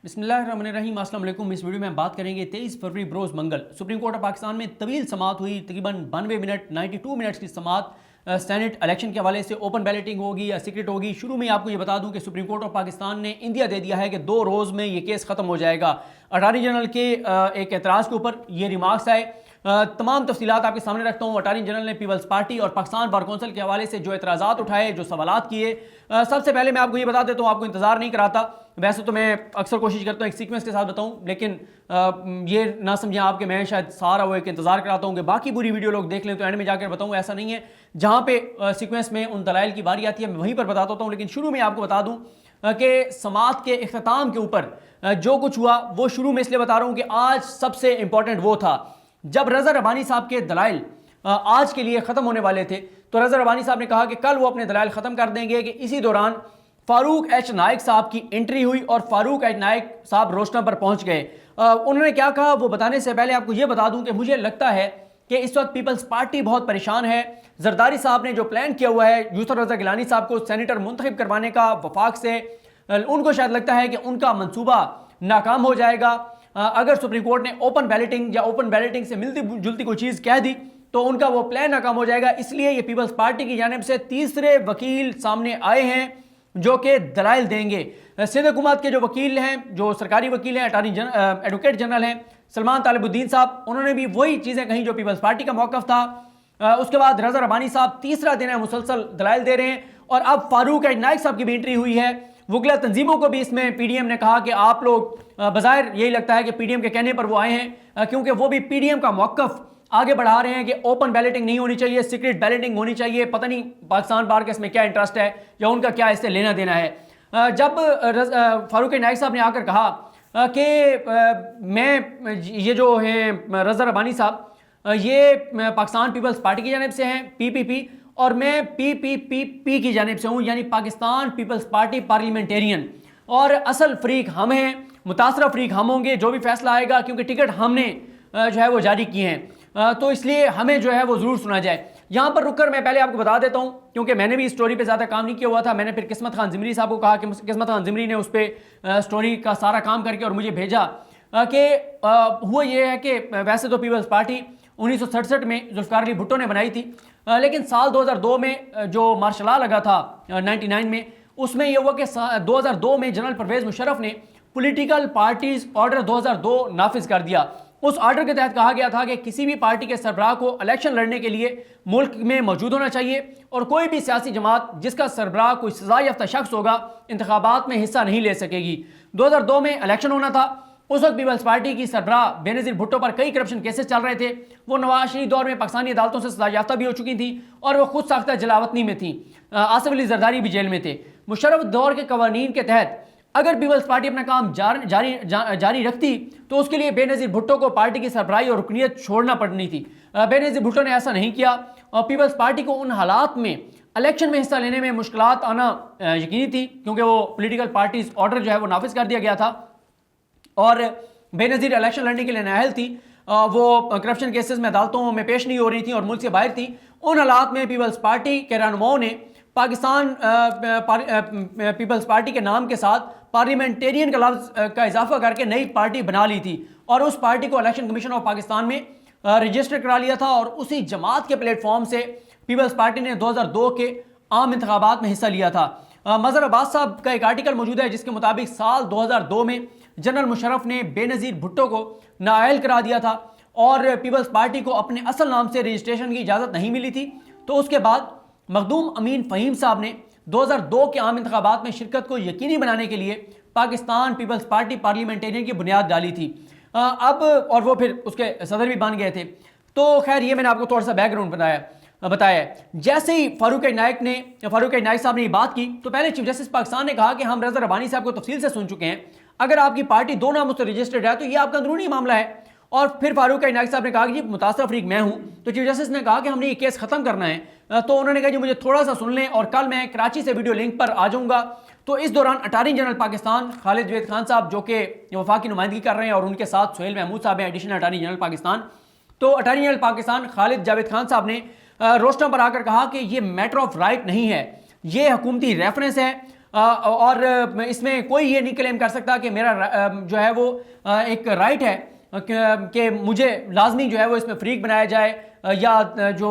बिस्मिल्लाहिर्रहमानिर्रहीम, अस्सलाम वालेकुम। इस वीडियो में हम बात करेंगे 23 फरवरी बरोज़ मंगल सुप्रीम कोर्ट ऑफ पाकिस्तान में तवील समाअत हुई। तकरीबन 92 मिनट 92 मिनट्स की समाअत सेनेट इलेक्शन के हवाले से ओपन बैलेटिंग होगी या सीक्रेट होगी। शुरू में आपको ये बता दूं कि सुप्रीम कोर्ट ऑफ पाकिस्तान ने इंदिया दे दिया है कि 2 रोज़ में ये केस ख़त्म हो जाएगा। अटार्नी जनरल के एक एतराज़ के ऊपर ये रिमार्क्स आए। तमाम तफसीलात आपके सामने रखता हूँ। अटार्नी जनरल ने पीपल्स पार्टी और पाकिस्तान बार कौंसिल के हवाले से जो एतराज़ात उठाए, जो सवालात किए, सबसे पहले मैं आपको ये बता देता हूँ, आपको इंतज़ार नहीं कराता। वैसे तो मैं अक्सर कोशिश करता हूँ एक सीक्वेंस के साथ बताऊँ, लेकिन ये ना समझें आप कि मैं शायद सारा वो एक इंतज़ार कराता हूँ कि बाकी पूरी वीडियो लोग देख लें तो एंड में जाकर बताऊँ। ऐसा नहीं है। जहाँ पे सीक्वेंस में उन दलाइल की बारी आती है मैं वहीं पर बताता होता हूँ। लेकिन शुरू में आपको बता दूँ कि समाअत के इख्तिताम के ऊपर जो कुछ हुआ वो शुरू में इसलिए बता रहा हूँ कि आज सबसे इंपॉर्टेंट वो था जब रज़ा रब्बानी साहब के दलाइल आज के लिए ख़त्म होने वाले थे। तो रज़ा रब्बानी साहब ने कहा कि कल वो अपने दलाइल ख़त्म कर देंगे कि इसी दौरान फारूक एच नाइक साहब की एंट्री हुई और फारूक एच नाइक साहब रोस्टम पर पहुंच गए। उन्होंने क्या कहा वो बताने से पहले आपको ये बता दूं कि मुझे लगता है कि इस वक्त पीपल्स पार्टी बहुत परेशान है। जरदारी साहब ने जो प्लान किया हुआ है यूसुफ रज़ा गिलानी साहब को सेनेटर मुंतखब करवाने का वफाक से, उनको शायद लगता है कि उनका मंसूबा नाकाम हो जाएगा। अगर सुप्रीम कोर्ट ने ओपन बैलेटिंग या ओपन बैलेटिंग से मिलती जुलती कोई चीज़ कह दी तो उनका वो प्लान नाकाम हो जाएगा। इसलिए ये पीपल्स पार्टी की जानिब से तीसरे वकील सामने आए हैं जो कि दलाइल देंगे। सिंध हुकूमत के जो वकील हैं, जो सरकारी वकील हैं, एडवोकेट जनरल हैं सलमान तालिबुद्दीन साहब, उन्होंने भी वही चीज़ें कहीं जो पीपल्स पार्टी का मौक़िफ़ था। उसके बाद रज़ा रब्बानी साहब तीसरा दिन है मुसलसल दलाइल दे रहे हैं और अब फारूक एच नाइक साहब की भी एंट्री हुई है। वकला तंजीमों को भी इसमें पीडीएम ने कहा कि आप लोग बज़ाहिर यही लगता है कि पीडीएम के कहने पर वो आए हैं, क्योंकि वो भी पीडीएम का मौक़िफ़ आगे बढ़ा रहे हैं कि ओपन बैलेटिंग नहीं होनी चाहिए, सीक्रेट बैलेटिंग होनी चाहिए। पता नहीं पाकिस्तान बार के इसमें क्या इंटरेस्ट है या उनका क्या इससे लेना देना है। जब फारूक नाइक साहब ने आकर कहा कि मैं ये जो हैं रज़ा रब्बानी साहब ये पाकिस्तान पीपल्स पार्टी की जानिब से हैं पीपीपी और मैं पीपीपी की जानिब से हूँ, यानी पाकिस्तान पीपल्स पार्टी पार्लियामेंटेरियन, और असल फरीक हम हैं, मुतासरा फरीक हम होंगे जो भी फैसला आएगा, क्योंकि टिकट हमने जो है वो जारी किए हैं, तो इसलिए हमें जो है वो ज़रूर सुना जाए। यहाँ पर रुककर मैं पहले आपको बता देता हूँ, क्योंकि मैंने भी इस स्टोरी पे ज़्यादा काम नहीं किया हुआ था। मैंने फिर किस्मत खान ज़िमरी साहब को कहा कि किस्मत खान ज़िमरी ने उस पर स्टोरी का सारा काम करके और मुझे भेजा कि हुआ ये है कि वैसे तो पीपल्स पार्टी 1967 में जुल्फ़िकार अली भुट्टो ने बनाई थी, लेकिन साल 2002 में जो मार्शल लॉ लगा था 99 में, उसमें यह हुआ कि 2002 में जनरल परवेज़ मुशर्रफ ने पॉलिटिकल पार्टीज़ ऑर्डर 2002 नाफिज कर दिया। उस ऑर्डर के तहत कहा गया था कि किसी भी पार्टी के सरबराह को इलेक्शन लड़ने के लिए मुल्क में मौजूद होना चाहिए और कोई भी सियासी जमात जिसका सरबराह कोई सजा याफ्ता शख्स होगा इंतखाबात में हिस्सा नहीं ले सकेगी। 2002 में इलेक्शन होना था। उस वक्त पीपल्स पार्टी की सरबराह बेनज़ीर भुट्टो पर कई करप्शन केसेस चल रहे थे। वो नवाज शरीफ दौर में पाकिस्तानी अदालतों से सजा याफ्ता भी हो चुकी थी और वो खुद साख्ता जलावतनी में थी। आसिफ अली जरदारी भी जेल में थे। मुशर्रफ दौर के कवानीन के तहत अगर पीपल्स पार्टी अपना काम जारी रखती तो उसके लिए बेनज़ीर भुट्टो को पार्टी की सरबराही और रुकनीत छोड़ना पड़नी थी। बेनज़ीर भुट्टो ने ऐसा नहीं किया और पीपल्स पार्टी को उन हालात में इलेक्शन में हिस्सा लेने में मुश्किलात आना यकीनी थी, क्योंकि वो पॉलिटिकल पार्टीज ऑर्डर जो है वो नाफिज कर दिया गया था और बेनज़ीर इलेक्शन लड़ने के लिए नाअहल थी। वो करप्शन केसेस में अदालतों में पेश नहीं हो रही थी और मुल्क से बाहर थी। उन हालात में पीपल्स पार्टी के रहनुमाओं ने पाकिस्तान पीपल्स पार्टी के नाम के साथ पार्लियामेंटेरियन का लफ्ज़ का इजाफा करके नई पार्टी बना ली थी और उस पार्टी को इलेक्शन कमीशन ऑफ पाकिस्तान में रजिस्टर करा लिया था और उसी जमात के प्लेटफॉर्म से पीपल्स पार्टी ने 2002 के आम इंतखाबात में हिस्सा लिया था। मज़हर अब्बास साहब का एक आर्टिकल मौजूद है जिसके मुताबिक साल 2002 में जनरल मुशर्रफ ने बेनज़ीर भुट्टो को नाअहल करा दिया था और पीपल्स पार्टी को अपने असल नाम से रजिस्ट्रेशन की इजाज़त नहीं मिली थी। तो उसके बाद मखदूम अमीन फ़हीम साहब ने 2002 के आम इंतखाबात में शिरकत को यकीनी बनाने के लिए पाकिस्तान पीपल्स पार्टी पार्लियामेंटेरियन की बुनियाद डाली थी। अब और वो फिर उसके सदर भी बन गए थे। तो खैर ये मैंने आपको थोड़ा सा बैकग्राउंड बताया। जैसे ही फारूक नाइक साहब ने ये बात की तो पहले चीफ जस्टिस पाकिस्तान ने कहा कि हम रज़ा रब्बानी साहब को तफसील से सुन चुके हैं, अगर आपकी पार्टी 2 नामों से रजिस्टर्ड है तो ये आपका अंदरूनी मामला है। और फिर फारूक नाइक साहब ने कहा कि जी मुतासरा फरीक मैं हूं। तो चीफ जस्टिस ने कहा कि हमने ये केस खत्म करना है। तो उन्होंने कहा जी मुझे थोड़ा सा सुन लें और कल मैं कराची से वीडियो लिंक पर आ जाऊंगा। तो इस दौरान अटार्नी जनरल पाकिस्तान खालिद जावेद खान साहब जो कि वफाक की नुमाइंदगी कर रहे हैं और उनके साथ सुहेल महमूद साहब हैं एडिशनल अटार्नी जनरल पाकिस्तान, तो अटार्नी जनरल पाकिस्तान खालिद जावेद खान साहब ने रोस्टम पर आकर कहा कि ये मैटर ऑफ राइट नहीं है, ये हुकूमती रेफरेंस है। और इसमें कोई ये नहीं क्लेम कर सकता कि मेरा जो है वो एक राइट है कि मुझे लाजमी जो है वो इसमें फ्रीक बनाया जाए या जो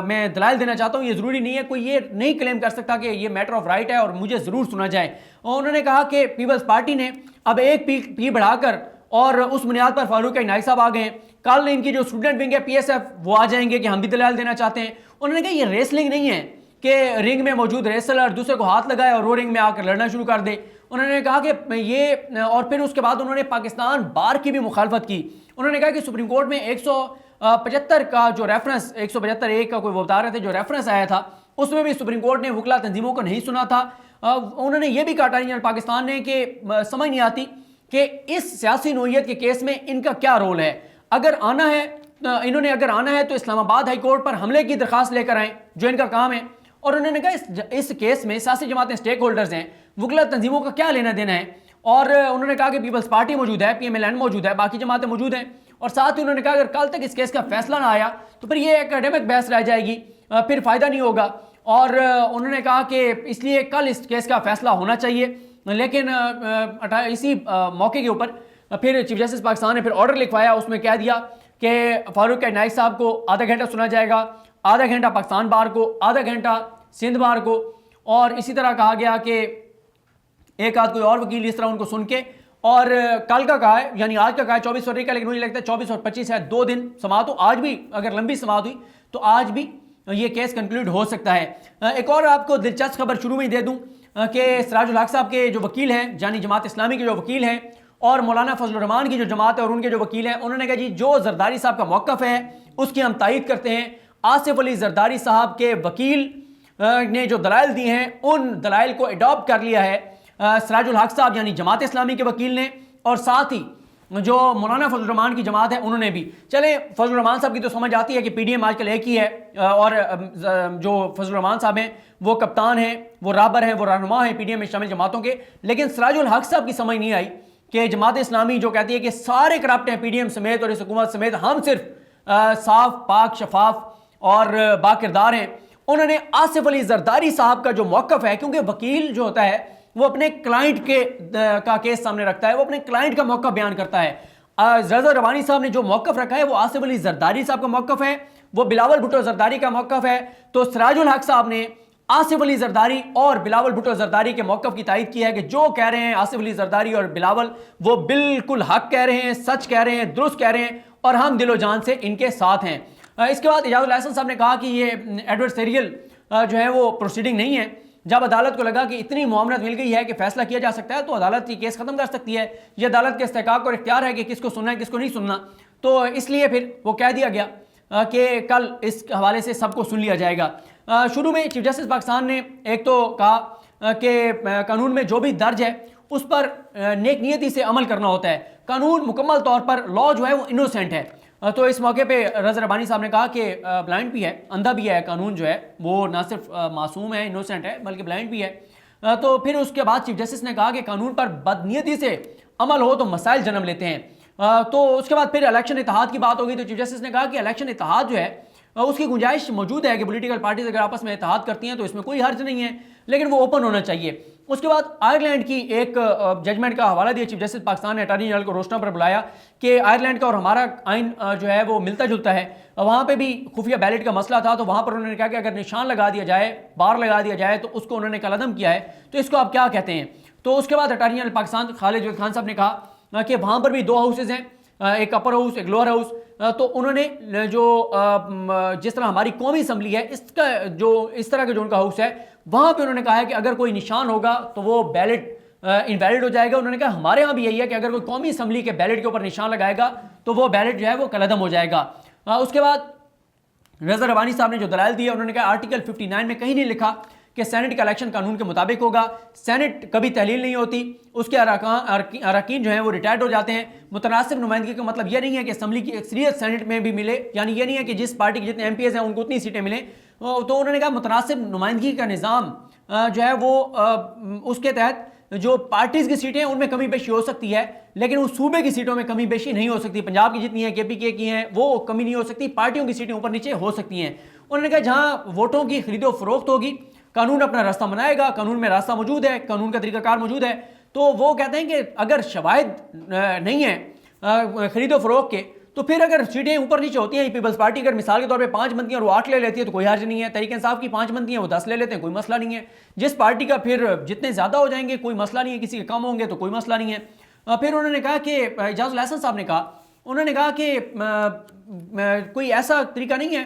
मैं दलाइल देना चाहता हूँ ये ज़रूरी नहीं है। कोई ये नहीं क्लेम कर सकता कि ये मैटर ऑफ राइट है और मुझे ज़रूर सुना जाए। और उन्होंने कहा कि पीपल्स पार्टी ने अब एक पी बढ़ाकर और उस बुनियाद पर फारूक नाइक साहब आ गए। कल इनकी जो स्टूडेंट विंग है PSF वो आ जाएंगे कि हम भी दलाइल देना चाहते हैं। उन्होंने कहा ये रेसलिंग नहीं है कि रिंग में मौजूद रेसलर दूसरे को हाथ लगाए और वो रिंग में आकर लड़ना शुरू कर दे। उन्होंने कहा कि ये और फिर उसके बाद उन्होंने पाकिस्तान बार की भी मुखालफत की। उन्होंने कहा कि सुप्रीम कोर्ट में 175 का जो रेफरेंस 175(1) का कोई वो बता रहे थे जो रेफरेंस आया था उसमें भी सुप्रीम कोर्ट ने वकला तंजीमों को नहीं सुना था। उन्होंने ये भी कहा अटॉर्नी जनरल पाकिस्तान ने कि समझ नहीं आती कि इस सियासी नोयत के केस में इनका क्या रोल है। अगर आना है इन्होंने अगर आना है तो इस्लामाबाद हाई कोर्ट पर हमले की दरखास्त लेकर आए जो इनका काम है। और उन्होंने कहा इस केस में सियासी जमातें स्टेक होल्डर्स हैं, वकला तंजीमों का क्या लेना देना है। और उन्होंने कहा कि पीपल्स पार्टी मौजूद है, PMLN मौजूद है, बाकी जमातें मौजूद हैं। और साथ ही उन्होंने कहा अगर कल तक इस केस का फैसला ना आया तो फिर ये एकेडमिक बहस रह जाएगी, फिर फ़ायदा नहीं होगा। और उन्होंने कहा कि इसलिए कल इस केस का फैसला होना चाहिए। लेकिन इसी मौके के ऊपर फिर चीफ जस्टिस पाकिस्तान ने फिर ऑर्डर लिखवाया, उसमें कह दिया कि फारूक नाइक साहब को आधा घंटा सुना जाएगा, आधा घंटा पाकिस्तान बार को, आधा घंटा सिंध बार को। और इसी तरह कहा गया कि एक आध कोई और वकील इस तरह उनको सुन के और कल का कहा है यानी आज का कहा है 24 फरवरी का, लेकिन मुझे लगता है 24 और 25 है 2 दिन समाअत हो। आज भी अगर लंबी समाअत हुई तो आज भी ये केस कंक्लूड हो सकता है। एक और आपको दिलचस्प खबर शुरू में ही दे दूं कि सिराजुल हक साहब के जो वकील हैं यानी जमात इस्लामी के जो वकील हैं और मौलाना फजलुर रहमान की जो जमात है और उनके जो वकील हैं उन्होंने कहा जी जो जरदारी साहब का मौक़िफ़ है उसकी हम तायीद करते हैं। आसिफ अली जरदारी साहब के वकील ने जो दलाइल दिए हैं उन दलाइल को अडॉप्ट कर लिया है सिराजुल हक साहब यानी जमात इस्लामी के वकील ने, और साथ ही जो मौलाना फजलुर रहमान की जमात है उन्होंने भी। चले फजलुर रहमान साहब की तो समझ आती है कि PDM आजकल एक ही है और जो फजलुर रहमान साहब हैं वो कप्तान हैं, वो राबर हैं, वो रहनुमा हैं PDM में शामिल जमातों के। लेकिन सिराजुल हक साहब की समझ नहीं आई कि जमात इस्लामी जो कहती है कि सारे करप्ट हैं PDM समेत और इस हुकूमत समेत, हम सिर्फ साफ पाक शफाफ और बाकिरदार हैं। उन्होंने आसिफ अली जरदारी साहब का जो मौक़िफ़ है, क्योंकि वकील जो होता है वो अपने क्लाइंट का केस सामने रखता है, वो अपने क्लाइंट का मौक़िफ़ बयान करता है। रज़ा रवानी साहब ने जो मौक़िफ़ रखा है वो आसिफ अली जरदारी साहब का मौक़िफ़ है, वो बिलावल भुट्टो जरदारी का मौक़िफ़ है। तो सिराजुल हक साहब ने आसिफ अली जरदारी और बिलावल भुट्टो जरदारी के मौक़िफ़ की तायीद की है कि जो कह रहे हैं आसिफ अली जरदारी और बिलावल वो बिल्कुल हक कह रहे हैं, सच कह रहे हैं, दुरुस्त कह रहे हैं और हम दिलो जान से इनके साथ हैं। इसके बाद इजाज़ुल अहसन साहब ने कहा कि ये एडवर्सरियल जो है वो प्रोसीडिंग नहीं है। जब अदालत को लगा कि इतनी मुआमरत मिल गई है कि फैसला किया जा सकता है तो अदालत ये केस खत्म कर सकती है। ये अदालत के इस्तेहकाक और इख्तियार है कि किसको सुनना है किसको नहीं सुनना। तो इसलिए फिर वो कह दिया गया कि कल इस हवाले से सबको सुन लिया जाएगा। शुरू में चीफ जस्टिस पाकिस्तान ने एक तो कहा कि कानून में जो भी दर्ज है उस पर नेक नियति से अमल करना होता है। कानून मुकम्मल तौर पर लॉ जो है वो इनोसेंट है। तो इस मौके पे रज़ा रब्बानी साहब ने कहा कि ब्लाइंड भी है, अंधा भी है, कानून जो है वो ना सिर्फ मासूम है, इनोसेंट है, बल्कि ब्लाइंड भी है। तो फिर उसके बाद चीफ जस्टिस ने कहा कि कानून पर बदनीयती से अमल हो तो मसाइल जन्म लेते हैं। तो उसके बाद फिर इलेक्शन इत्तेहाद की बात होगी तो चीफ जस्टिस ने कहा कि इलेक्शन इत्तेहाद जो है उसकी गुंजाइश मौजूद है कि पॉलिटिकल पार्टीज अगर आपस में इत्तेहाद करती हैं तो इसमें कोई हर्ज नहीं है, लेकिन वो ओपन होना चाहिए। उसके बाद आयरलैंड की एक जजमेंट का हवाला दिया चीफ जस्टिस पाकिस्तान ने अटॉर्नी जनरल को रोस्टर पर बुलाया कि आयरलैंड का और हमारा आइन जो है वो मिलता जुलता है। वहाँ पे भी खुफिया बैलेट का मसला था तो वहाँ पर उन्होंने कहा कि अगर निशान लगा दिया जाए, बार लगा दिया जाए तो उसको उन्होंने कलअदम किया है, तो इसको आप क्या कहते हैं। तो उसके बाद अटॉर्नी जनरल पाकिस्तान खालिद खान साहब ने कहा कि वहाँ पर भी 2 हाउसेज हैं, एक अपर हाउस एक लोअर हाउस। तो उन्होंने जो जिस तरह हमारी कौमी असम्बली है इसका जो इस तरह का जो उनका हाउस है वहाँ पे उन्होंने कहा है कि अगर कोई निशान होगा तो वो बैलेट इनवैलिड हो जाएगा। उन्होंने कहा हमारे यहाँ भी यही है कि अगर कोई कौमी असम्बली के बैलेट के ऊपर निशान लगाएगा तो वो बैलेट जो है वो कलअदम हो जाएगा। उसके बाद रज़ा रब्बानी साहब ने जो दलाइल दिए उन्होंने कहा आर्टिकल 59 में कहीं नहीं लिखा कि सेनेट का इलेक्शन कानून के मुताबिक होगा। सेनेट कभी तहलील नहीं होती, उसके अरकान जो हैं वो रिटायर्ड हो जाते हैं। मुतनासिब नुमाइंदगी का मतलब यह नहीं है कि असम्बली की अक्सरियत सेनेट में भी मिले, यानी ये नहीं है कि जिस पार्टी के जितने MPs हैं उनको उतनी सीटें मिलें। तो उन्होंने कहा मुतनासिब नुमाइंदगी का निज़ाम जो है वो उसके तहत जो पार्टीज़ की सीटें हैं उनमें कमी बेशी हो सकती है, लेकिन उस सूबे की सीटों में कमी बेशी नहीं हो सकती। पंजाब की जितनी है KPK की हैं वो कमी नहीं हो सकती, पार्टियों की सीटें ऊपर नीचे हो सकती हैं। उन्होंने कहा जहाँ वोटों की खरीदो फरोख्त होगी कानून अपना रास्ता बनाएगा, कानून में रास्ता मौजूद है, कानून का तरीकाकार मौजूद है। तो वो कहते हैं कि अगर शवाहिद नहीं है खरीदो फरोख्त के, तो फिर अगर सीटें ऊपर नीचे होती हैं, पीपल्स पार्टी अगर मिसाल के तौर पे 5 बनती हैं और वो 8 ले लेती है तो कोई हर्ज नहीं है। तहरीक इंसाफ की 5 बनती हैं, वो 10 ले लेते हैं, कोई मसला नहीं है। जिस पार्टी का फिर जितने ज़्यादा हो जाएंगे कोई मसला नहीं है, किसी के कम होंगे तो कोई मसला नहीं है। फिर उन्होंने कहा कि एजाजुल हसन साहब ने कहा, उन्होंने कहा कि कोई ऐसा तरीका नहीं है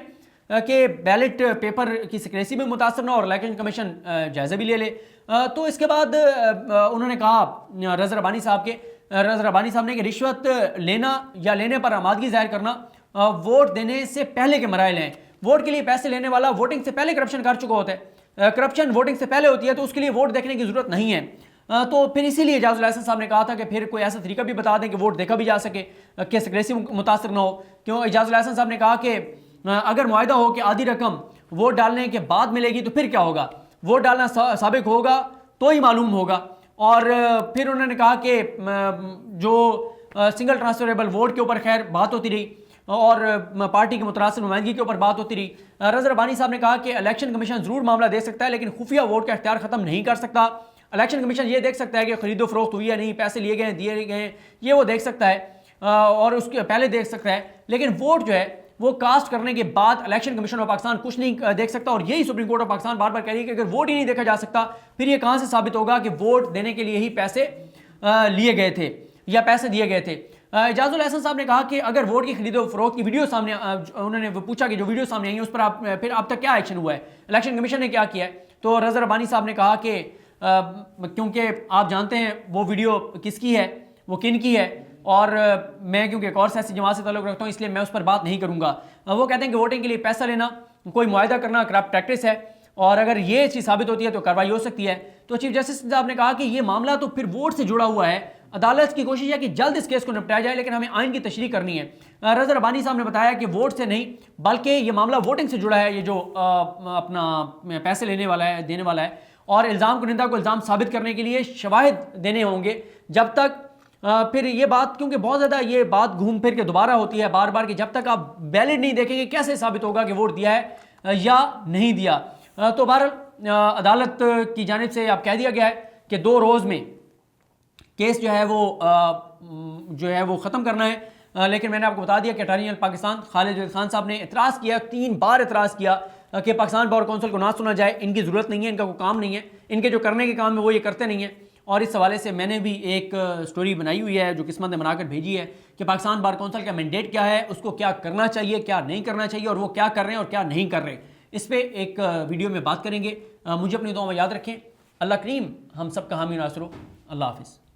कि बैलेट पेपर की सिक्रेसी में मुतासर ना और इलेक्शन कमीशन जायज़ा भी ले ले। तो इसके बाद उन्होंने कहा रज़ा रब्बानी साहब ने कि रिश्वत लेना या लेने पर आमादगी जाहिर करना वोट देने से पहले के मराइल हैं। वोट के लिए पैसे लेने वाला वोटिंग से पहले करप्शन कर चुका होता है, करप्शन वोटिंग से पहले होती है, तो उसके लिए वोट देखने की जरूरत नहीं है। तो फिर इसीलिए एजाजुल हसन साहब ने कहा था कि फिर कोई ऐसा तरीका भी बता दें कि वोट देखा भी जा सके, कि सिक्रेसी मुतासर ना हो। क्यों एजाजुल हसन साहब ने कहा कि अगर मुआहिदा हो कि आधी रकम वोट डालने के बाद मिलेगी तो फिर क्या होगा, वोट डालना साबिक होगा तो ही मालूम होगा। और फिर उन्होंने कहा कि जो सिंगल ट्रांसफरेबल वोट के ऊपर खैर बात होती रही और पार्टी की मुतरासिर नुमाइंदगी के ऊपर बात होती रही। रज़ा रब्बानी साहब ने कहा कि इलेक्शन कमीशन ज़रूर मामला दे सकता है लेकिन खुफिया वोट का इख्तियार ख़त्म नहीं कर सकता। इलेक्शन कमीशन ये देख सकता है कि खरीदो फरोख्त हुई है नहीं, पैसे लिए गए दिए गए, ये वो देख सकता है और उसके पहले देख सकता है, लेकिन वोट जो है वो कास्ट करने के बाद इलेक्शन कमीशन ऑफ पाकिस्तान कुछ नहीं देख सकता। और यही सुप्रीम कोर्ट ऑफ पाकिस्तान बार बार कह रही है कि अगर वोट ही नहीं देखा जा सकता फिर ये कहां से साबित होगा कि वोट देने के लिए ही पैसे लिए गए थे या पैसे दिए गए थे। एजाजुल हसन साहब ने कहा कि अगर वोट की खरीदो फरोख्त की वीडियो सामने उन्होंने पूछा कि जो वीडियो सामने आई है उस पर आप फिर अब तक क्या एक्शन हुआ है, इलेक्शन कमीशन ने क्या किया है। तो रज़ा रब्बानी साहब ने कहा कि क्योंकि आप जानते हैं वो वीडियो किसकी है, वो किन की है, और मैं क्योंकि एक और सियासी जमात से ताल्लुक़ रखता हूँ इसलिए मैं उस पर बात नहीं करूँगा। वो कहते हैं कि वोटिंग के लिए पैसा लेना कोई मुआहिदा करना करप्ट प्रैक्टिस है और अगर ये चीज़ साबित होती है तो कार्रवाई हो सकती है। तो चीफ जस्टिस साहब ने कहा कि ये मामला तो फिर वोट से जुड़ा हुआ है, अदालत की कोशिश है कि जल्द इस केस को निपटाया जाए लेकिन हमें आइन की तशरीह करनी है। रज़ा रब्बानी साहब ने बताया कि वोट से नहीं बल्कि ये मामला वोटिंग से जुड़ा है, ये जो अपना पैसे लेने वाला है देने वाला है, और इल्ज़ाम कुनिंदा को इल्ज़ाम साबित करने के लिए शवाहिद देने होंगे। जब तक फिर ये बात, क्योंकि बहुत ज़्यादा ये बात घूम फिर के दोबारा होती है बार बार कि जब तक आप बैलेट नहीं देखेंगे कैसे साबित होगा कि वोट दिया है या नहीं दिया। तो बहरहाल अदालत की जानिब से आप कह दिया गया है कि 2 रोज़ में केस जो है वो ख़त्म करना है। लेकिन मैंने आपको बता दिया कि अटॉर्नी जनरल पाकिस्तान खालिद खान साहब ने इतराज़ किया, 3 बार इतराज़ किया कि पाकिस्तान बार कौंसिल को ना सुना जाए, इनकी ज़रूरत नहीं है, इनका कोई काम नहीं है, इनके जो करने के काम है वो ये करते नहीं हैं। और इस हवाले से मैंने भी एक स्टोरी बनाई हुई है जो किस्मत ने बनाकर भेजी है कि पाकिस्तान बार कौंसिल का मैंडेट क्या है, उसको क्या करना चाहिए क्या नहीं करना चाहिए और वो क्या कर रहे हैं और क्या नहीं कर रहे। इस पर एक वीडियो में बात करेंगे। मुझे अपनी दुआ में याद रखें। अल्लाह करीम हम सब का हामी नासर हो। अल्लाह हाफिज़।